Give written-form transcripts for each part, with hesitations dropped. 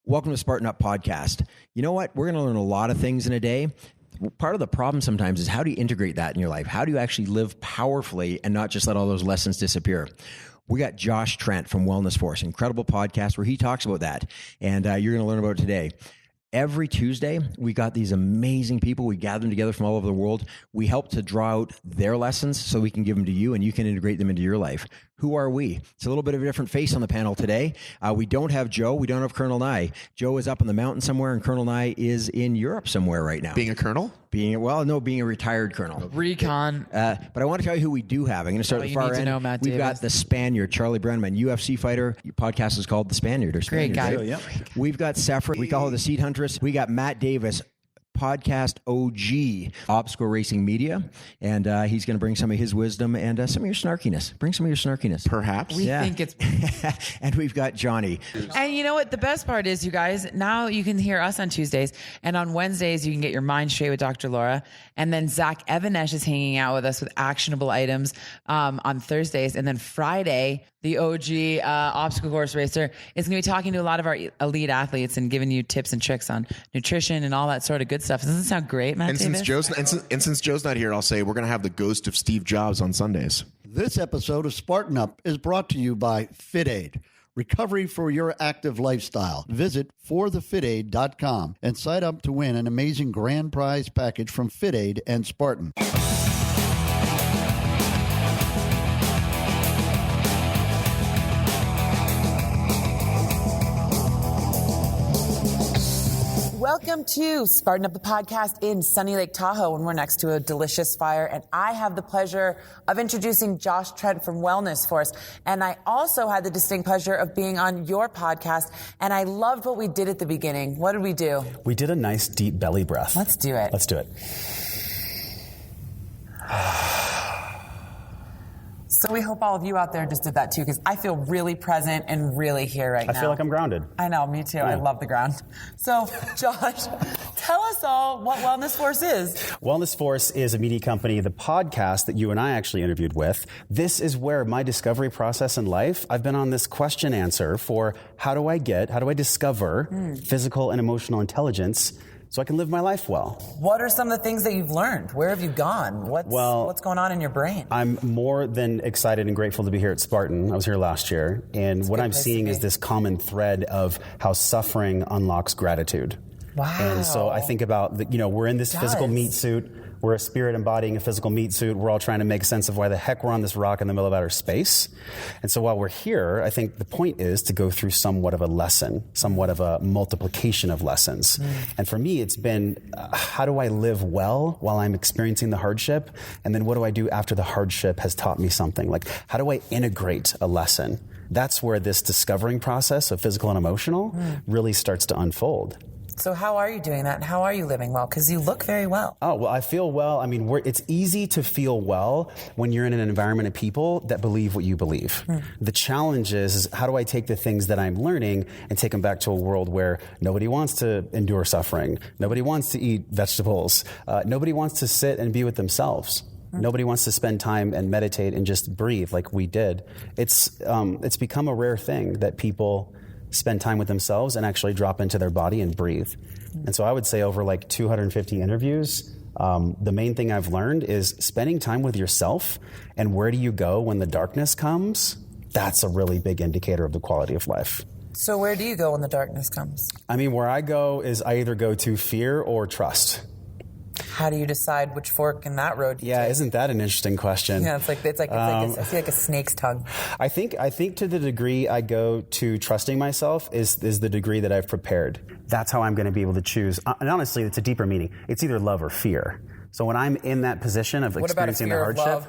Welcome to Spartan Up podcast. You know what? We're going to learn a lot of things in a day. Part of the problem sometimes is how do you integrate that in your life? How do you actually live powerfully and not just let all those lessons disappear? We got Josh Trent from Wellness Force, incredible podcast where he talks about that. And you're going to learn about it today. Every Tuesday, we got these amazing people. We gather them together from all over the world. We help to draw out their lessons so we can give them to you and you can integrate them into your life. Who are we? It's a little bit of a different face on the panel today. We don't have Joe. We don't have Colonel Nye. Joe is up in the mountain somewhere, and Colonel Nye is in Europe somewhere right now. Being a colonel? Being a retired colonel. Recon. But I want to tell you who we do have. I'm going to start at the far end. We've got the Spaniard, Charlie Brenneman, UFC fighter. Your podcast is called The Spaniard. Or Spaniard. Great guy. Right? Yep. We've got Sefra. We call her the Seed Huntress. We got Matt Davis, podcast OG, obstacle racing media, and he's going to bring some of his wisdom and some of your snarkiness. Bring some of your snarkiness. Perhaps. We think it's... And we've got Johnny. And you know what? The best part is, you guys, now you can hear us on Tuesdays, and on Wednesdays you can get your mind straight with Dr. Laura, and then Zach Evanesh is hanging out with us with actionable items on Thursdays, and then Friday, the OG obstacle course racer is going to be talking to a lot of our elite athletes and giving you tips and tricks on nutrition and all that sort of good stuff. Doesn't it sound great, Matt Davis? Since Joe's not here, I'll say we're going to have the ghost of Steve Jobs on Sundays. This episode of Spartan Up is brought to you by FitAid. Recovery for your active lifestyle. Visit forthefitaid.com and sign up to win an amazing grand prize package from FitAid and Spartan. Welcome to Spartan Up, the podcast in sunny Lake Tahoe, and we're next to a delicious fire. And I have the pleasure of introducing Josh Trent from Wellness Force. And I also had the distinct pleasure of being on your podcast. And I loved what we did at the beginning. What did we do? We did a nice deep belly breath. Let's do it. Let's do it. So we hope all of you out there just did that too, because I feel really present and really here right now. I feel like I'm grounded. I know, me too. Yeah. I love the ground. So, Josh, tell us all what Wellness Force is. Wellness Force is a media company, the podcast that you and I actually interviewed with. This is where my discovery process in life, I've been on this question answer for how do I discover physical and emotional intelligence so I can live my life well. What are some of the things that you've learned? Where have you gone? What's going on in your brain? I'm more than excited and grateful to be here at Spartan. I was here last year, and what I'm seeing is this common thread of how suffering unlocks gratitude. Wow. And so I think about, we're in this physical meat suit. We're a spirit embodying a physical meat suit. We're all trying to make sense of why the heck we're on this rock in the middle of outer space. And so while we're here, I think the point is to go through somewhat of a lesson, somewhat of a multiplication of lessons. And for me, it's been, how do I live well while I'm experiencing the hardship? And then what do I do after the hardship has taught me something? Like, how do I integrate a lesson? That's where this discovering process of physical and emotional really starts to unfold. So how are you doing that? And how are you living well? Because you look very well. Oh, well, I feel well. I mean, it's easy to feel well when you're in an environment of people that believe what you believe. The challenge is how do I take the things that I'm learning and take them back to a world where nobody wants to endure suffering. Nobody wants to eat vegetables. Nobody wants to sit and be with themselves. Nobody wants to spend time and meditate and just breathe like we did. It's become a rare thing that people spend time with themselves and actually drop into their body and breathe. And so I would say over like 250 interviews, the main thing I've learned is spending time with yourself and where do you go when the darkness comes? That's a really big indicator of the quality of life. So where do you go when the darkness comes? I mean, where I go is I either go to fear or trust. How do you decide which fork in that road? Yeah, isn't that an interesting question? Yeah, I see like a snake's tongue. I think to the degree I go to trusting myself is the degree that I've prepared. That's how I'm going to be able to choose. And honestly, it's a deeper meaning. It's either love or fear. So when I'm in that position of experiencing the hardship,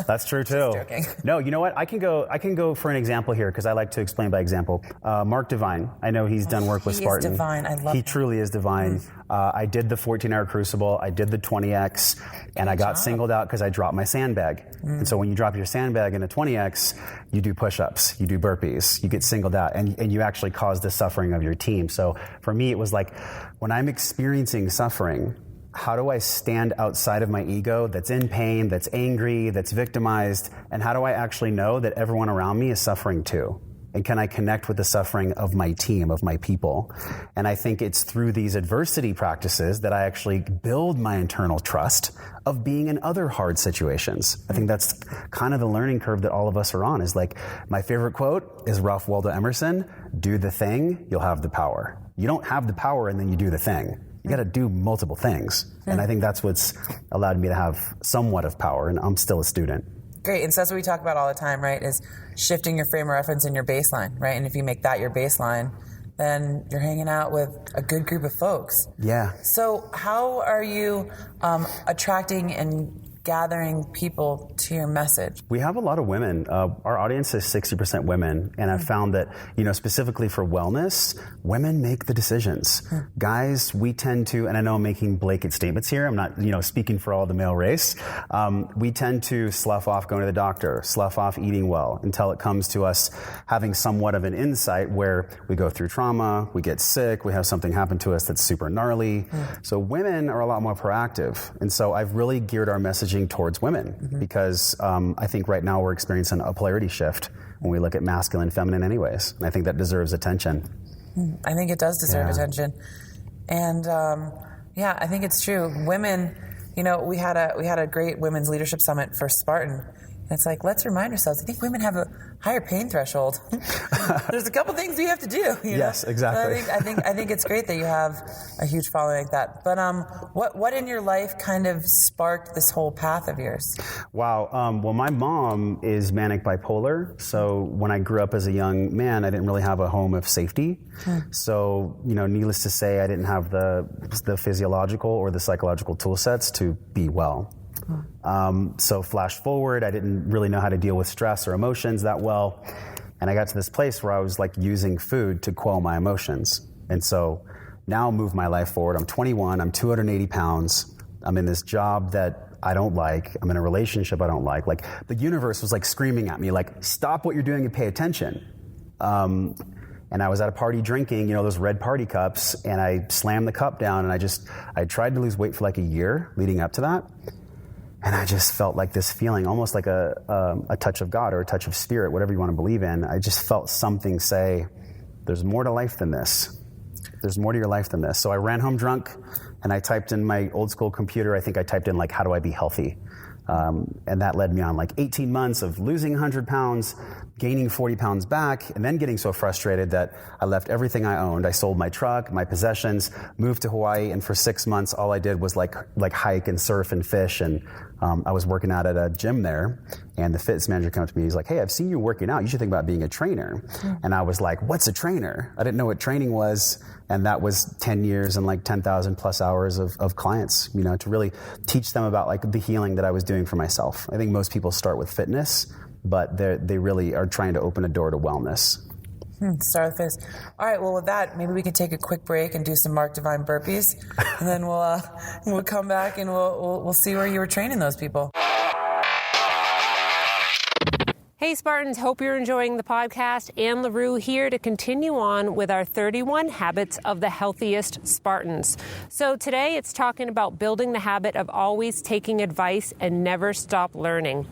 that's true too. Just joking. No, you know what? I can go for an example here because I like to explain by example. Mark Divine, I know he's done work with Spartan. He is divine. I love him. He truly is divine. I did the 14-hour crucible. I did the 20X, and I got singled out because I dropped my sandbag. And so when you drop your sandbag in a 20X, you do push-ups, you do burpees, you get singled out, and you actually cause the suffering of your team. So for me, it was like when I'm experiencing suffering, how do I stand outside of my ego that's in pain, that's angry, that's victimized, and how do I actually know that everyone around me is suffering too? And can I connect with the suffering of my team, of my people? And I think it's through these adversity practices that I actually build my internal trust of being in other hard situations. I think that's kind of the learning curve that all of us are on. Is like, my favorite quote is Ralph Waldo Emerson: do the thing, you'll have the power. You don't have the power and then you do the thing. You got to do multiple things. And I think that's what's allowed me to have somewhat of power, and I'm still a student. Great. And so that's what we talk about all the time, right? Is shifting your frame of reference and your baseline, right? And if you make that your baseline, then you're hanging out with a good group of folks. Yeah. So how are you attracting and gathering people to your message? We have a lot of women. Our audience is 60% women, and I've found that, specifically for wellness, women make the decisions. Guys, we tend to, and I know I'm making blanket statements here, I'm not, speaking for all the male race, we tend to slough off going to the doctor, slough off eating well, until it comes to us having somewhat of an insight where we go through trauma, we get sick, we have something happen to us that's super gnarly. So women are a lot more proactive, and so I've really geared our message towards women because I think right now we're experiencing a polarity shift when we look at masculine and feminine anyways. And I think that deserves attention. I think it does deserve attention. And I think it's true. Women, we had a great women's leadership summit for Spartan. And it's like, let's remind ourselves, I think women have a higher pain threshold. There's a couple things we have to do. Yes, exactly. So I think it's great that you have a huge following like that. But what in your life kind of sparked this whole path of yours? Wow. Well, my mom is manic bipolar. So when I grew up as a young man, I didn't really have a home of safety. So, needless to say, I didn't have the physiological or the psychological tool sets to be well. So flash forward, I didn't really know how to deal with stress or emotions that well. And I got to this place where I was like using food to quell my emotions. And so now I'll move my life forward. I'm 21, I'm 280 pounds. I'm in this job that I don't like. I'm in a relationship I don't like. Like, the universe was like screaming at me, like, stop what you're doing and pay attention. And I was at a party drinking, those red party cups, and I slammed the cup down, and I tried to lose weight for like a year leading up to that. And I just felt like this feeling, almost like a touch of God or a touch of spirit, whatever you want to believe in. I just felt something say, there's more to life than this. There's more to your life than this. So I ran home drunk, and I typed in my old school computer, I think I typed in like, how do I be healthy? And that led me on like 18 months of losing 100 pounds, gaining 40 pounds back, and then getting so frustrated that I left everything I owned. I sold my truck, my possessions, moved to Hawaii, and for 6 months, all I did was like hike and surf and fish. And I was working out at a gym there, and the fitness manager came up to me. He's like, hey, I've seen you working out. You should think about being a trainer. And I was like, what's a trainer? I didn't know what training was. And that was 10 years and like 10,000 plus hours of clients, to really teach them about like the healing that I was doing for myself. I think most people start with fitness, but they really are trying to open a door to wellness. Start with this. All right. Well, with that, maybe we can take a quick break and do some Mark Divine burpees, and then we'll come back and we'll see where you were training those people. Hey Spartans, hope you're enjoying the podcast. Anne LaRue here to continue on with our 31 habits of the healthiest Spartans. So today it's talking about building the habit of always taking advice and never stop learning.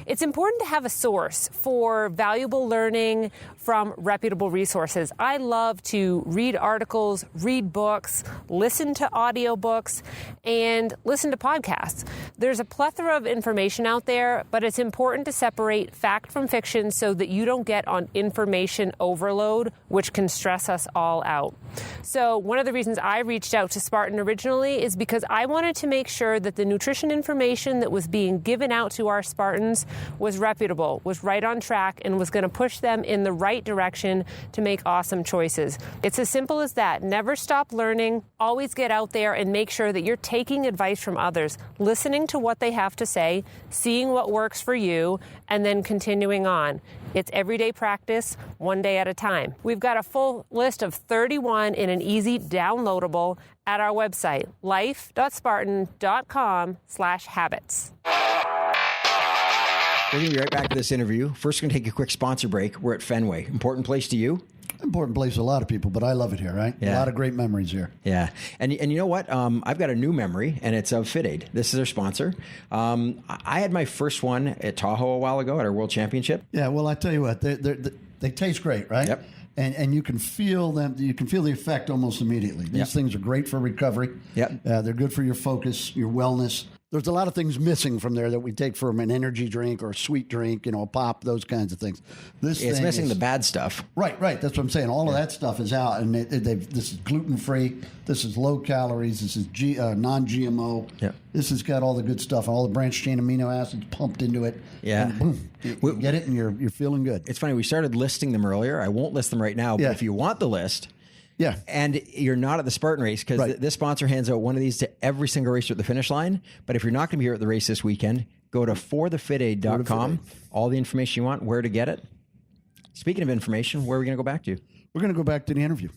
It's important to have a source for valuable learning from reputable resources. I love to read articles, read books, listen to audiobooks, and listen to podcasts. There's a plethora of information out there, but it's important to separate fact from fiction so that you don't get on information overload, which can stress us all out. So one of the reasons I reached out to Spartan originally is because I wanted to make sure that the nutrition information that was being given out to our Spartans was reputable, was right on track, and was going to push them in the right direction to make awesome choices. It's as simple as that. Never stop learning. Always get out there and make sure that you're taking advice from others, listening to what they have to say, seeing what works for you, and then continuing on. It's everyday practice, one day at a time. We've got a full list of 31 in an easy downloadable at our website, life.spartan.com/habits. We're going to be right back to this interview. First, we're going to take a quick sponsor break. We're at Fenway. Important place to you? Important place to a lot of people, but I love it here, right? Yeah. A lot of great memories here. Yeah. And you know what? I've got a new memory, and it's of FitAid. This is our sponsor. I had my first one at Tahoe a while ago at our World Championship. Yeah, well, I tell you what, They taste great, right? Yep. And you can feel them. You can feel the effect almost immediately. These things are great for recovery. Yep. They're good for your focus, your wellness. There's a lot of things missing from there that we take from an energy drink or a sweet drink, a pop, those kinds of things. It's missing the bad stuff. Right. That's what I'm saying. All of that stuff is out, and this is gluten-free. This is low calories. This is non-GMO. Yeah. This has got all the good stuff, all the branched chain amino acids pumped into it. Yeah. And boom, you get it, and you're feeling good. It's funny. We started listing them earlier. I won't list them right now, but if you want the list... Yeah. And you're not at the Spartan race because this sponsor hands out one of these to every single racer at the finish line. But if you're not going to be here at the race this weekend, go to forthefitaid.com. All the information you want, where to get it. Speaking of information, where are we going to go back to? We're going to go back to the interview.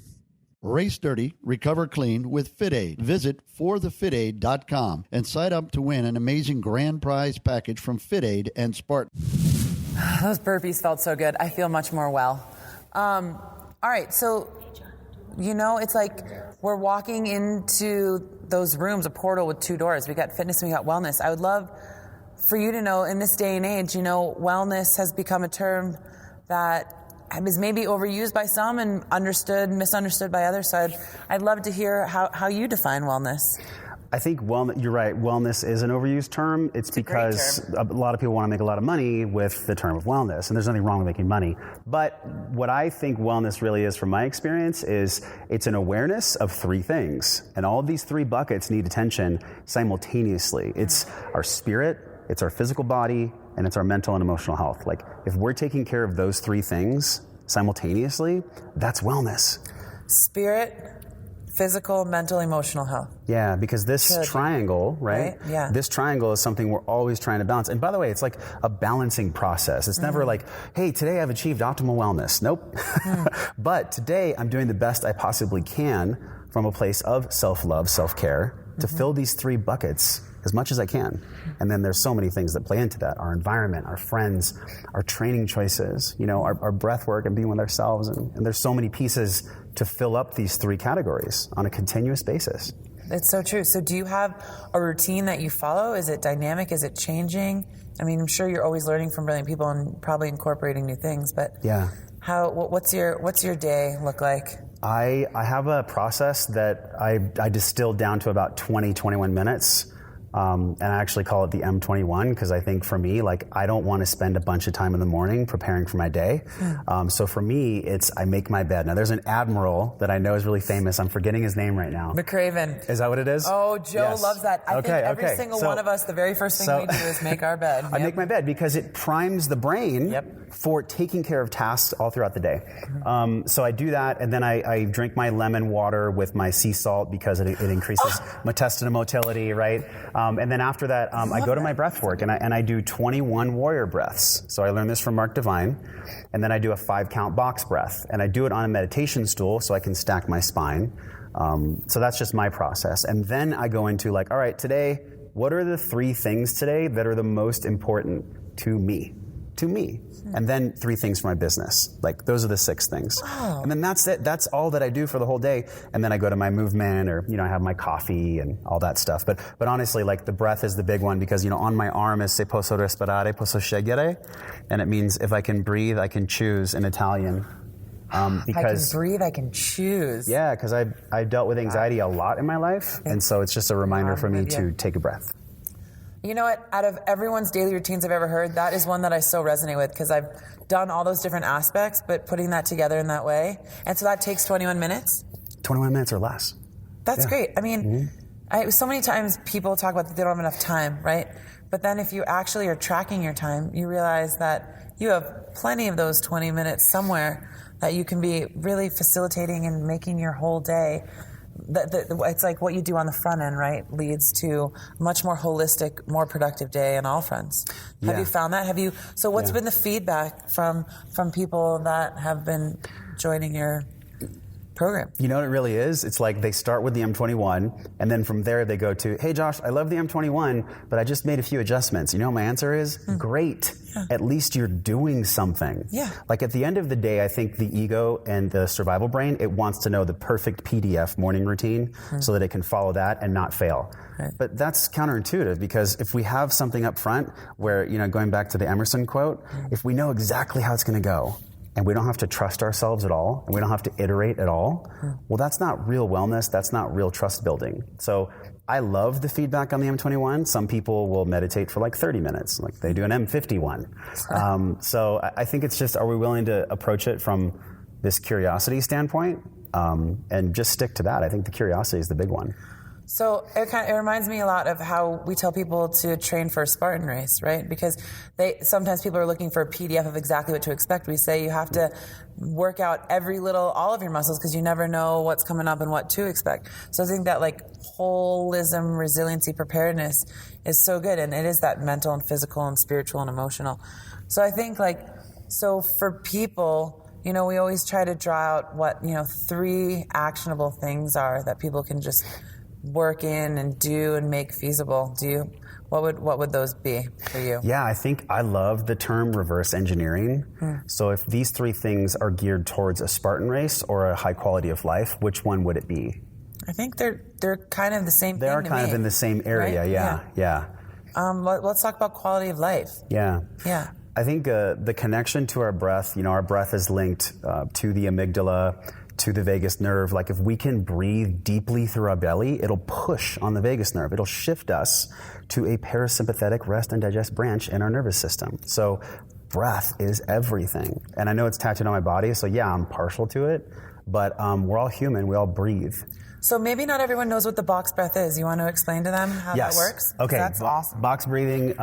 Race dirty, recover clean with FitAid. Visit forthefitaid.com and sign up to win an amazing grand prize package from FitAid and Spartan. Those burpees felt so good. I feel much more well. All right, so... it's like we're walking into those rooms, a portal with 2 doors. We got fitness and we got wellness. I would love for you to know in this day and age, wellness has become a term that is maybe overused by some and misunderstood by others. So I'd love to hear how you define wellness. I think you're right. Wellness is an overused term. It's because a lot of people want to make a lot of money with the term of wellness, and there's nothing wrong with making money. But what I think wellness really is, from my experience, is it's an awareness of 3 things, and all of these 3 buckets need attention simultaneously. It's our spirit, it's our physical body, and it's our mental and emotional health. Like, if we're taking care of those 3 things simultaneously, that's wellness. Spirit, physical, mental, emotional health. Yeah, because this triangle, right? Yeah. This triangle is something we're always trying to balance. And by the way, it's like a balancing process. It's never like, hey, today I've achieved optimal wellness. Nope. But today I'm doing the best I possibly can from a place of self-love, self-care, to fill these 3 buckets as much as I can. And then there's so many things that play into that. Our environment, our friends, our training choices, our breath work and being with ourselves. And there's so many pieces to fill up these 3 categories on a continuous basis. It's so true. So do you have a routine that you follow? Is it dynamic? Is it changing? I mean, I'm sure you're always learning from brilliant people and probably incorporating new things, but yeah. What's your day look like? I have a process that I distilled down to about 21 minutes. And I actually call it the M21 because I think for me, I don't want to spend a bunch of time in the morning preparing for my day. So for me, I make my bed. Now, there's an admiral that I know is really famous. I'm forgetting his name right now. McRaven. Is that what it is? Oh, Joe loves that. I think every single one of us, the very first thing we do is make our bed. I make my bed because it primes the brain for taking care of tasks all throughout the day. So I do that, and then I drink my lemon water with my sea salt because it increases intestinal motility, right? And then after that, I go to my breath work, and I do 21 warrior breaths. So I learned this from Mark Divine. And then I do a 5-count box breath. And I do it on a meditation stool so I can stack my spine. So that's just my process. And then I go into all right, today, what are the 3 things today that are the most important to me? And then 3 things for my business. Those are the 6 things. Oh. And then that's it. That's all that I do for the whole day. And then I go to my movement, or, I have my coffee and all that stuff. But honestly, the breath is the big one because, on my arm is se posso respirare, posso scegliere. And it means if I can breathe, I can choose in Italian. Because I can breathe, I can choose. Yeah, because I've dealt with anxiety a lot in my life. And so it's just a reminder for me to take a breath. You know what? Out of everyone's daily routines I've ever heard, that is one that I so resonate with because I've done all those different aspects, but putting that together in that way. And so that takes 21 minutes? 21 minutes or less. That's great. I mean, so many times people talk about that they don't have enough time, right? But then if you actually are tracking your time, you realize that you have plenty of those 20 minutes somewhere that you can be really facilitating and making your whole day. It's like what you do on the front end, right, leads to a much more holistic, more productive day on all fronts. Have you found that? So what's been the feedback from people that have been joining your program? You know what it really is? It's like they start with the M21, and then from there they go to, hey, Josh, I love the M21, but I just made a few adjustments. You know what my answer is? Great. Yeah. At least you're doing something. Yeah. At the end of the day, I think the ego and the survival brain, it wants to know the perfect PDF morning routine so that it can follow that and not fail. Right. But that's counterintuitive because if we have something up front where, going back to the Emerson quote, if we know exactly how it's going to go, and we don't have to trust ourselves at all, and we don't have to iterate at all, well, that's not real wellness. That's not real trust building. So I love the feedback on the M21. Some people will meditate for like 30 minutes, like they do an M51. So I think it's just, are we willing to approach it from this curiosity standpoint, and just stick to that? I think the curiosity is the big one. So it reminds me a lot of how we tell people to train for a Spartan race, right? Because sometimes people are looking for a PDF of exactly what to expect. We say you have to work out all of your muscles, because you never know what's coming up and what to expect. So I think that like holism, resiliency, preparedness is so good. And it is that mental and physical and spiritual and emotional. So I think so for people, we always try to draw out what, 3 actionable things are that people can just work in and do and make feasible. What would those be for you? Yeah, I think I love the term reverse engineering. So if these 3 things are geared towards a Spartan race or a high quality of life, which one would it be? I think they're kind of the same thing. They are kind of in the same area, right? Yeah. Let's talk about quality of life. Yeah. I think the connection to our breath, our breath is linked to the amygdala, to the vagus nerve. Like if we can breathe deeply through our belly, it'll push on the vagus nerve. It'll shift us to a parasympathetic rest and digest branch in our nervous system. So breath is everything. And I know it's tattooed on my body, so yeah, I'm partial to it, but we're all human, we all breathe. So maybe not everyone knows what the box breath is. You want to explain to them how that works? Okay. That's awesome. Box breathing,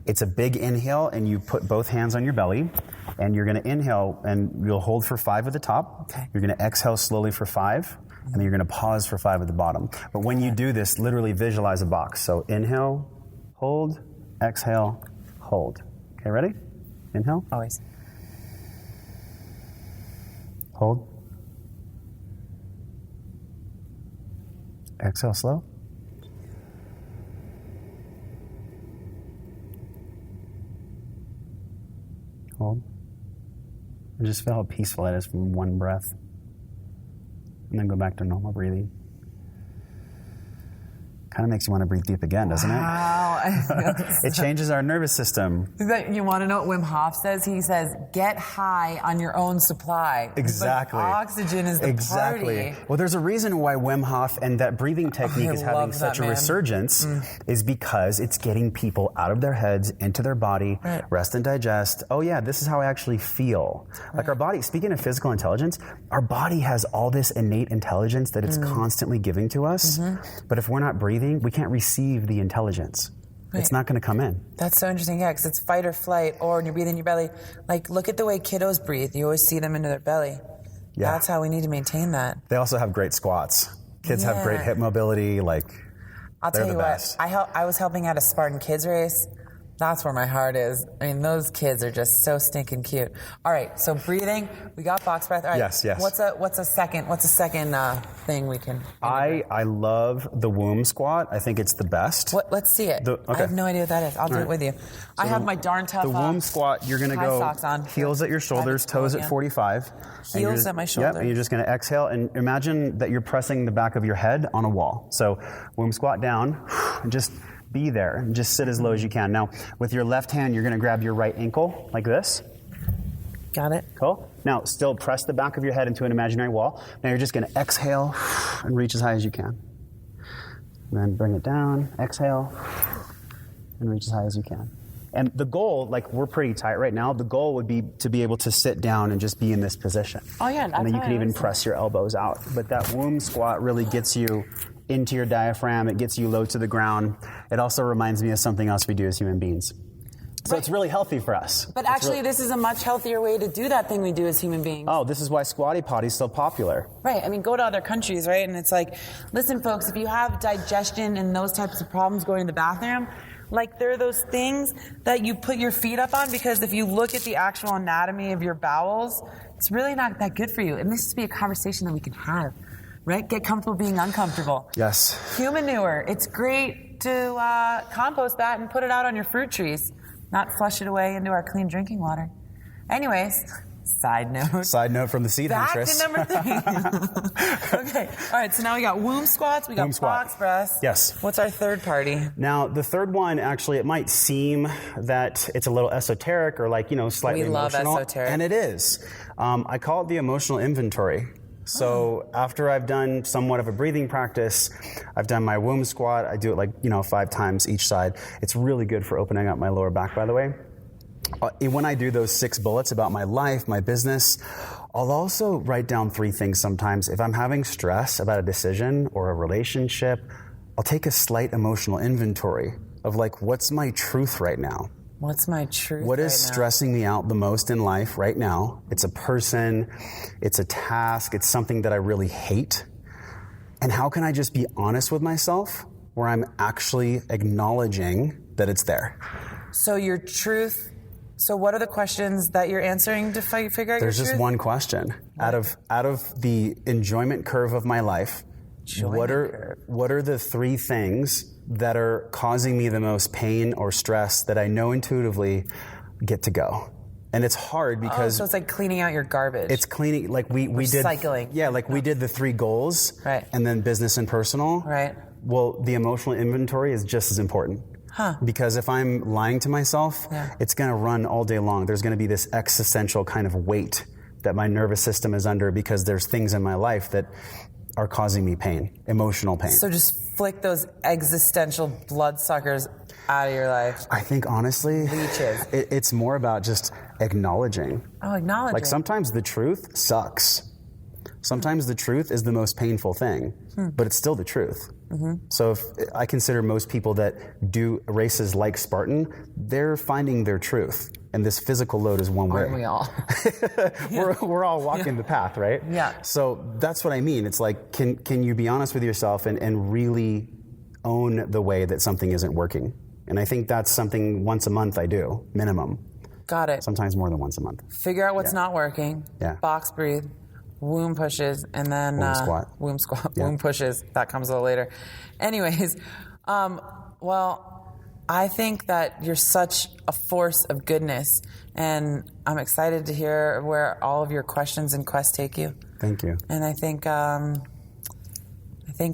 it's a big inhale, and you put both hands on your belly, and you're going to inhale, and you'll hold for 5 at the top. Okay. You're going to exhale slowly for 5, and then you're going to pause for 5 at the bottom. But when you do this, literally visualize a box. So inhale, hold, exhale, hold. Okay, ready? Inhale. Always. Hold. Exhale slow. Hold. And just feel how peaceful it is from one breath. And then go back to normal breathing. Kind of makes you want to breathe deep again, doesn't it? Wow. It changes our nervous system. You want to know what Wim Hof says? He says, get high on your own supply. Exactly. Like oxygen is the party. Well, there's a reason why Wim Hof and that breathing technique is having such a resurgence is because it's getting people out of their heads, into their body, rest and digest. Oh yeah, this is how I actually feel. Like our body, speaking of physical intelligence, our body has all this innate intelligence that it's constantly giving to us. But if we're not breathing, we can't receive the intelligence. It's not going to come in. That's so interesting, yeah, because it's fight or flight, or when you're breathing in your belly. Like, look at the way kiddos breathe. You always see them into their belly. Yeah. That's how we need to maintain that. They also have great squats. Kids have great hip mobility. I'll tell you what, I was helping out a Spartan kids race. That's where my heart is. I mean, those kids are just so stinking cute. All right, so breathing, we got box breath. All right, yes. What's a second thing we can? I love the womb squat. I think it's the best. Let's see it. I have no idea what that is. I'll do it with you. So I have my darn tough. The womb squat, you're going to go socks on. Heels at your shoulders, toes at 45. Heels at my shoulder. Yep, and you're just going to exhale and imagine that you're pressing the back of your head on a wall. So womb squat down and just be there and just sit as low as you can. Now, with your left hand, you're going to grab your right ankle like this. Got it. Cool. Now, still press the back of your head into an imaginary wall. Now, you're just going to exhale and reach as high as you can. And then bring it down, exhale, and reach as high as you can. And the goal, we're pretty tight right now, the goal would be to be able to sit down and just be in this position. Oh, yeah. And then you can even press your elbows out. But that womb squat really gets you into your diaphragm. It gets you low to the ground. It also reminds me of something else we do as human beings. So it's really healthy for us. But actually, this is a much healthier way to do that thing we do as human beings. Oh, this is why Squatty Potty is so popular. Right. I mean, go to other countries, right? And it's like, listen, folks, if you have digestion and those types of problems going to the bathroom, there are those things that you put your feet up on, because if you look at the actual anatomy of your bowels, it's really not that good for you. And this should be a conversation that we can have. Right? Get comfortable being uncomfortable. Yes. Human manure. It's great to compost that and put it out on your fruit trees, not flush it away into our clean drinking water. Anyways, Side note. Side note from the Seed Back Huntress. to number 3. Okay. All right. So now we got womb squats. We got Womb squat. box press. Yes. What's our third party? Now, the third one, actually, it might seem that it's a little esoteric or like, slightly We love emotional. esoteric. And it is. I call it the emotional inventory. So after I've done somewhat of a breathing practice, I've done my womb squat. I do it 5 times each side. It's really good for opening up my lower back, by the way. When I do those 6 bullets about my life, my business, I'll also write down 3 things sometimes. If I'm having stress about a decision or a relationship, I'll take a slight emotional inventory of what's my truth right now? What's my truth? What is right now? stressing me out the most in life right now? It's a person, it's a task, it's something that I really hate. And how can I just be honest with myself where I'm actually acknowledging that it's there? So your truth. So what are the questions that you're answering to figure out There's your just truth? one question. Out of the enjoyment curve of my life, what are the 3 things that are causing me the most pain or stress that I know intuitively get to go? And it's hard because so it's like cleaning out your garbage. it's cleaning, we did Recycling. Yeah, we did the 3 goals, Right. and then business and personal. Right. Well, the emotional inventory is just as important. Because if I'm lying to myself, it's going to run all day long. There's going to be this existential kind of weight that my nervous system is under because there's things in my life that are causing me pain, emotional pain. So just flick those existential bloodsuckers out of your life. I think honestly, Leeches. it's more about just acknowledging. Oh, acknowledge it. Sometimes the truth sucks. Sometimes the truth is the most painful thing, but it's still the truth. So if I consider most people that do races like Spartan, they're finding their truth. And this physical load is one way. Aren't we all? We're all walking the path, right? Yeah. So that's what I mean. It's like, can you be honest with yourself and really own the way that something isn't working? And I think that's something once a month I do, minimum. Got it. Sometimes more than once a month. Figure out what's not working. Yeah. Box breathe. Womb pushes, and then Womb squat. Womb squat. Yeah. Womb pushes. That comes a little later. Anyways, well, I think that you're such a force of goodness, and I'm excited to hear where all of your questions and quests take you. Thank you. And I think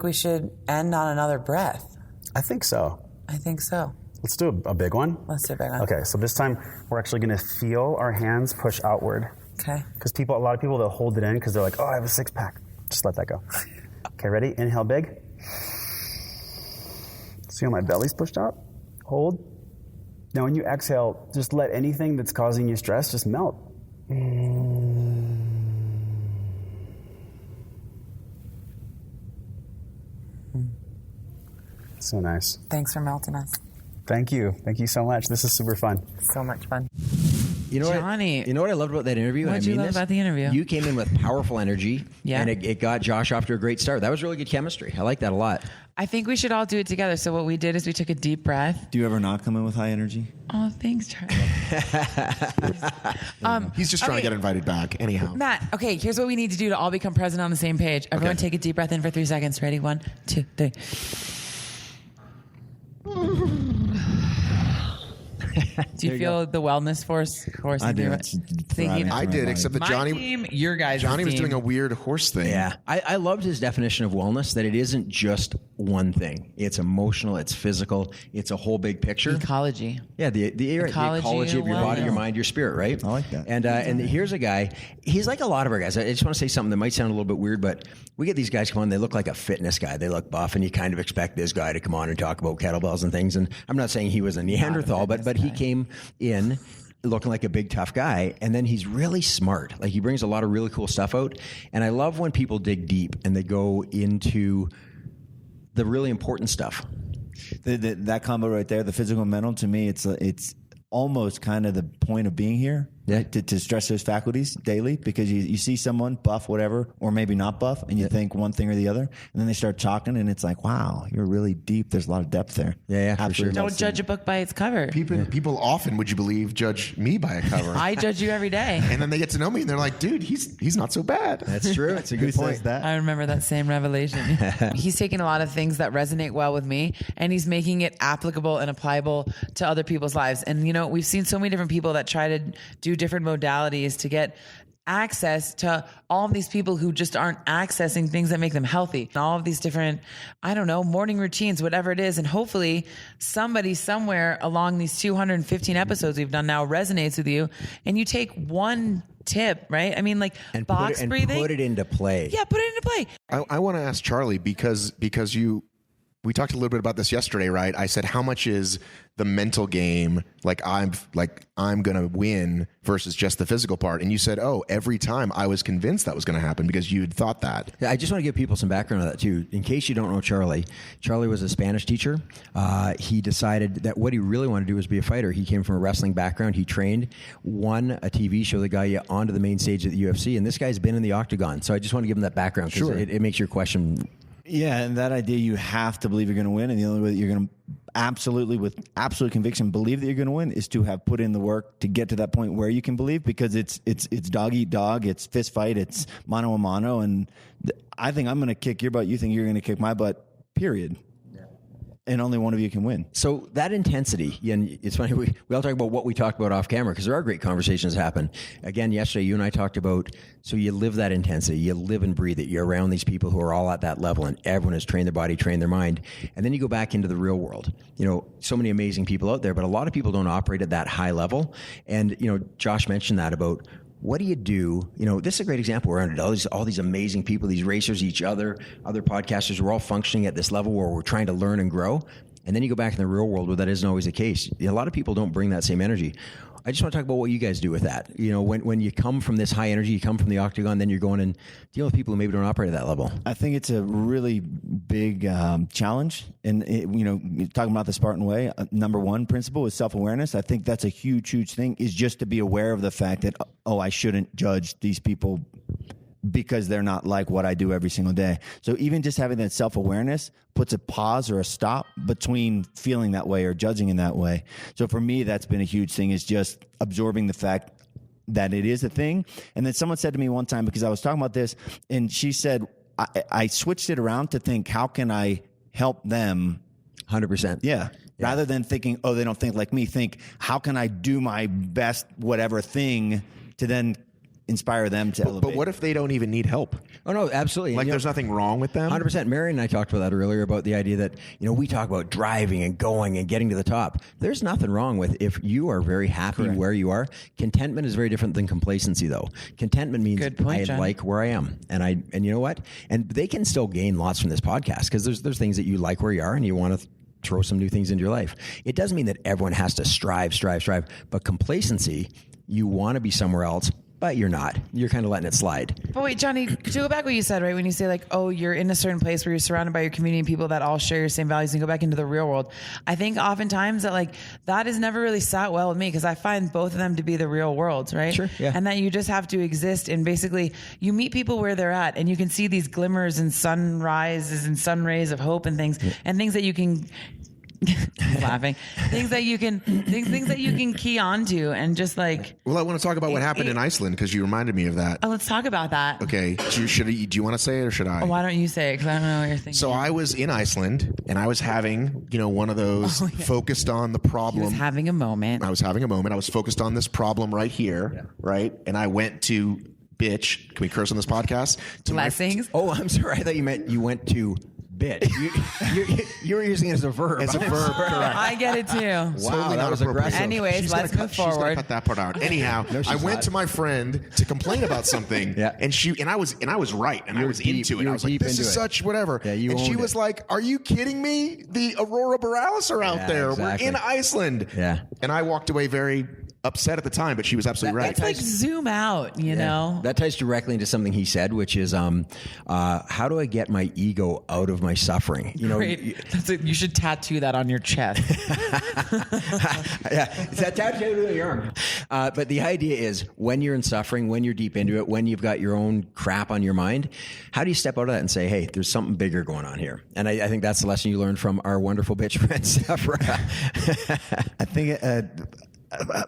we should end on another breath. I think so. I think so. Let's do a big one. Let's do a big one. Okay, so this time we're actually going to feel our hands push outward. Okay. Because a lot of people, they'll hold it in because they're like, oh, I have a 6-pack. Just let that go. Okay, ready? Inhale big. See how my belly's pushed out? Hold. Now when you exhale, just let anything that's causing you stress just melt. So nice. Thanks for melting us. Thank you. Thank you so much. This is super fun. So much fun. You know Johnny. what I loved about that interview? What'd you love about the interview? You came in with powerful energy, Yeah. and it got Josh off to a great start. That was really good chemistry. I like that a lot. I think we should all do it together. So what we did is we took a deep breath. Do you ever not come in with high energy? Oh, thanks, Charlie. He's just trying to get invited back. Anyhow. Matt, okay, here's what we need to do to all become present on the same page. Everyone take a deep breath in for 3 seconds. Ready? 1, 2, 3. Do you feel the wellness force? I do. I did, except that My Johnny team, your guys' Johnny was team. doing a weird horse thing. Yeah. I loved his definition of wellness, that it isn't just one thing. It's emotional, it's physical, it's a whole big picture. Ecology. Yeah, the ecology of your body, wellness. your mind, your spirit, right? I like that. And here's a guy, he's like a lot of our guys. I just want to say something that might sound a little bit weird, but we get these guys come on, they look like a fitness guy. They look buff, and you kind of expect this guy to come on and talk about kettlebells and things. And I'm not saying he was a Neanderthal, but he came in looking like a big tough guy, and then he's really smart. Like, he brings a lot of really cool stuff out, and I love when people dig deep and they go into the really important stuff. That combo right there, the physical and mental, to me, it's almost kind of the point of being here. Yeah. To stress those faculties daily, because you see someone buff, whatever, or maybe not buff, and you think one thing or the other, and then they start talking, and it's like, wow, you're really deep. There's a lot of depth there. Yeah, for Absolutely. sure. Don't judge a book by its cover. People often, would you believe, judge me by a cover. I judge you every day. And then they get to know me and they're like, dude, he's not so bad. That's true. It's a good Who point. says that? I remember that same revelation. He's taking a lot of things that resonate well with me, and he's making it applicable and applicable to other people's lives. And, we've seen so many different people that try to do different modalities to get access to all of these people who just aren't accessing things that make them healthy. And all of these different, I don't know, morning routines, whatever it is. And hopefully somebody somewhere along these 215 episodes we've done now resonates with you, and you take one tip, right? I mean, like And box breathing. put it into play. Yeah, put it into play. I want to ask Charlie because we talked a little bit about this yesterday, right? I said, how much is the mental game, like I'm going to win versus just the physical part? And you said, oh, every time I was convinced that was going to happen because you had thought that. Yeah, I just want to give people some background on that too. In case you don't know Charlie was a Spanish teacher. He decided that what he really wanted to do was be a fighter. He came from a wrestling background. He trained, won a TV show that got you onto the main stage at the UFC. And this guy's been in the octagon. So I just want to give him that background because it makes your question. Yeah, and that idea, you have to believe you're going to win, and the only way that you're going to absolutely, with absolute conviction, believe that you're going to win is to have put in the work to get to that point where you can believe, because it's dog eat dog, it's fist fight, it's mano a mano, and I think I'm going to kick your butt, you think you're going to kick my butt, period. And only one of you can win. So that intensity, and it's funny, we all talk about what we talked about off camera because there are great conversations happen. Again, yesterday, you and I talked about, so you live that intensity, you live and breathe it, you're around these people who are all at that level, and everyone has trained their body, trained their mind. And then you go back into the real world. You know, so many amazing people out there, but a lot of people don't operate at that high level. And, you know, Josh mentioned that about, what do you do? You know, this is a great example. We're around all these amazing people, these racers, each other podcasters. We're all functioning at this level where we're trying to learn and grow. And then you go back in the real world where that isn't always the case. A lot of people don't bring that same energy. I just want to talk about what you guys do with that. You know, when you come from this high energy, you come from the octagon, then you're going and dealing with people who maybe don't operate at that level. I think it's a really big challenge. And, talking about the Spartan way, number one principle is self-awareness. I think that's a huge, huge thing, is just to be aware of the fact that, I shouldn't judge these people because they're not like what I do every single day. So even just having that self-awareness puts a pause or a stop between feeling that way or judging in that way. So for me, that's been a huge thing, is just absorbing the fact that it is a thing. And then someone said to me one time, because I was talking about this, and she said, I switched it around to think, how can I help them? 100%. Yeah. Rather than thinking, they don't think like me, think, how can I do my best whatever thing to then inspire them to elevate. But what if they don't even need help? Oh, no, absolutely. Like, there's nothing wrong with them? 100%. Mary and I talked about that earlier, about the idea that, we talk about driving and going and getting to the top. There's nothing wrong with, if you are very happy where you are. Contentment is very different than complacency, though. Contentment means I like where I am. And you know what? And they can still gain lots from this podcast, because there's things that you like where you are and you want to throw some new things into your life. It doesn't mean that everyone has to strive. But complacency, you want to be somewhere else, but you're not. You're kind of letting it slide. But wait, Johnny, to go back what you said, right? When you say like, you're in a certain place where you're surrounded by your community and people that all share your same values, and go back into the real world. I think oftentimes that has never really sat well with me, because I find both of them to be the real worlds, right? Sure, yeah. And that you just have to exist, and basically you meet people where they're at, and you can see these glimmers and sunrises and sun rays of hope and things, and things that you can laughing. Things that you can key onto, and just like. Well, I want to talk about what happened in Iceland, because you reminded me of that. Oh, let's talk about that. Okay. Do you want to say it, or should I? Why don't you say it? Because I don't know what you're thinking. So I was in Iceland, and I was having, one of those focused on the problem. He was having a moment. I was having a moment. I was focused on this problem right here, right? And I went to bitch. Can we curse on this podcast? Blessings. I'm sorry. I thought you meant you went to bitch. You were using it as a verb. As a verb, correct. I get it too. Wow, Totally that was aggressive. Anyways, let's move She's gonna forward. cut that part out. Anyhow, I went to my friend to complain about something, and I was right, and I was into it. I was like, "This is such whatever." Yeah, and she was like, "Are you kidding me? The Aurora Borealis are out there. Exactly. We're in Iceland." Yeah, and I walked away very upset at the time, but she was absolutely right. It's like zoom out, you know. That ties directly into something he said, which is, how do I get my ego out of my suffering? Great. You should tattoo that on your chest. Yeah, it's that tattoo on your arm. But the idea is, when you're in suffering, when you're deep into it, when you've got your own crap on your mind, how do you step out of that and say, hey, there's something bigger going on here? And I think that's the lesson you learned from our wonderful bitch friend, Sefra. I think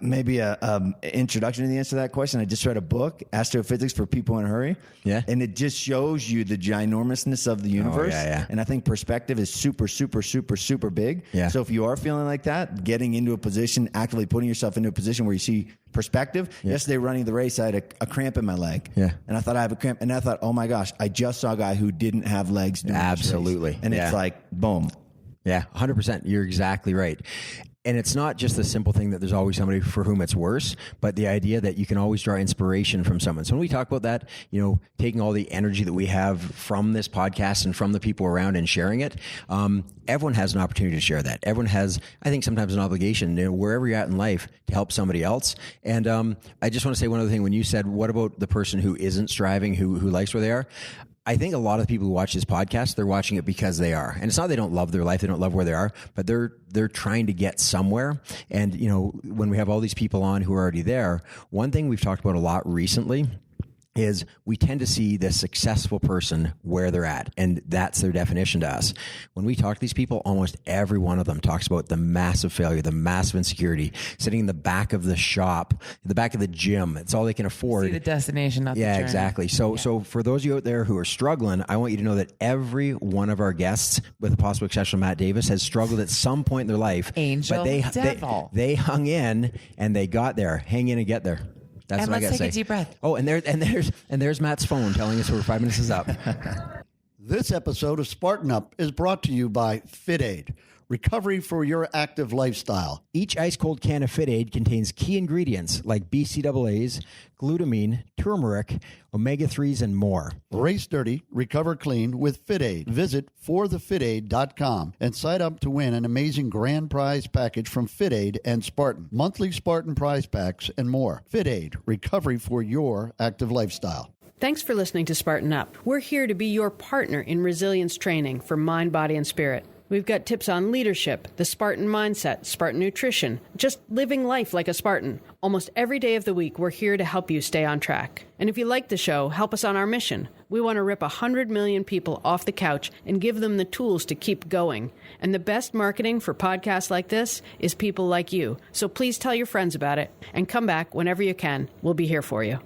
maybe a introduction to the answer to that question. I just read a book, Astrophysics for People in a Hurry. Yeah. And it just shows you the ginormousness of the universe. yeah. And I think perspective is super, super, super, super big. Yeah. So if you are feeling like that, getting into a position, actively putting yourself into a position where you see perspective. Yesterday running the race, I had a cramp in my leg. Yeah. And I thought I have a cramp. And I thought, oh my gosh, I just saw a guy who didn't have legs doing this race. Absolutely. And it's like, boom. Yeah, 100%. You're exactly right. And it's not just the simple thing that there's always somebody for whom it's worse, but the idea that you can always draw inspiration from someone. So when we talk about that, taking all the energy that we have from this podcast and from the people around and sharing it, everyone has an opportunity to share that. Everyone has, I think, sometimes an obligation, wherever you're at in life, to help somebody else. And I just want to say one other thing. When you said, what about the person who isn't striving, who likes where they are? I think a lot of the people who watch this podcast, they're watching it because they are. And it's not they don't love their life, they don't love where they are, but they're trying to get somewhere. And, when we have all these people on who are already there, one thing we've talked about a lot recently is we tend to see the successful person where they're at, and that's their definition to us. When we talk to these people, almost every one of them talks about the massive failure, the massive insecurity, sitting in the back of the shop, in the back of the gym. It's all they can afford. See the destination, not the journey. Exactly. So for those of you out there who are struggling, I want you to know that every one of our guests, with the possible exception of Matt Davis, has struggled at some point in their life. Angel, but devil. they hung in and they got there. Hang in and get there. That's and what I let's gotta take say. a deep breath. Oh, and there's Matt's phone telling us we're 5 minutes is up. This episode of Spartan Up is brought to you by FitAid, recovery for your active lifestyle. Each ice-cold can of FitAid contains key ingredients like BCAAs, glutamine, turmeric, omega-3s, and more. Race dirty, recover clean with FitAid. Visit forthefitaid.com and sign up to win an amazing grand prize package from FitAid and Spartan. Monthly Spartan prize packs and more. FitAid, recovery for your active lifestyle. Thanks for listening to Spartan Up. We're here to be your partner in resilience training for mind, body, and spirit. We've got tips on leadership, the Spartan mindset, Spartan nutrition, just living life like a Spartan. Almost every day of the week, we're here to help you stay on track. And if you like the show, help us on our mission. We want to rip 100 million people off the couch and give them the tools to keep going. And the best marketing for podcasts like this is people like you. So please tell your friends about it and come back whenever you can. We'll be here for you.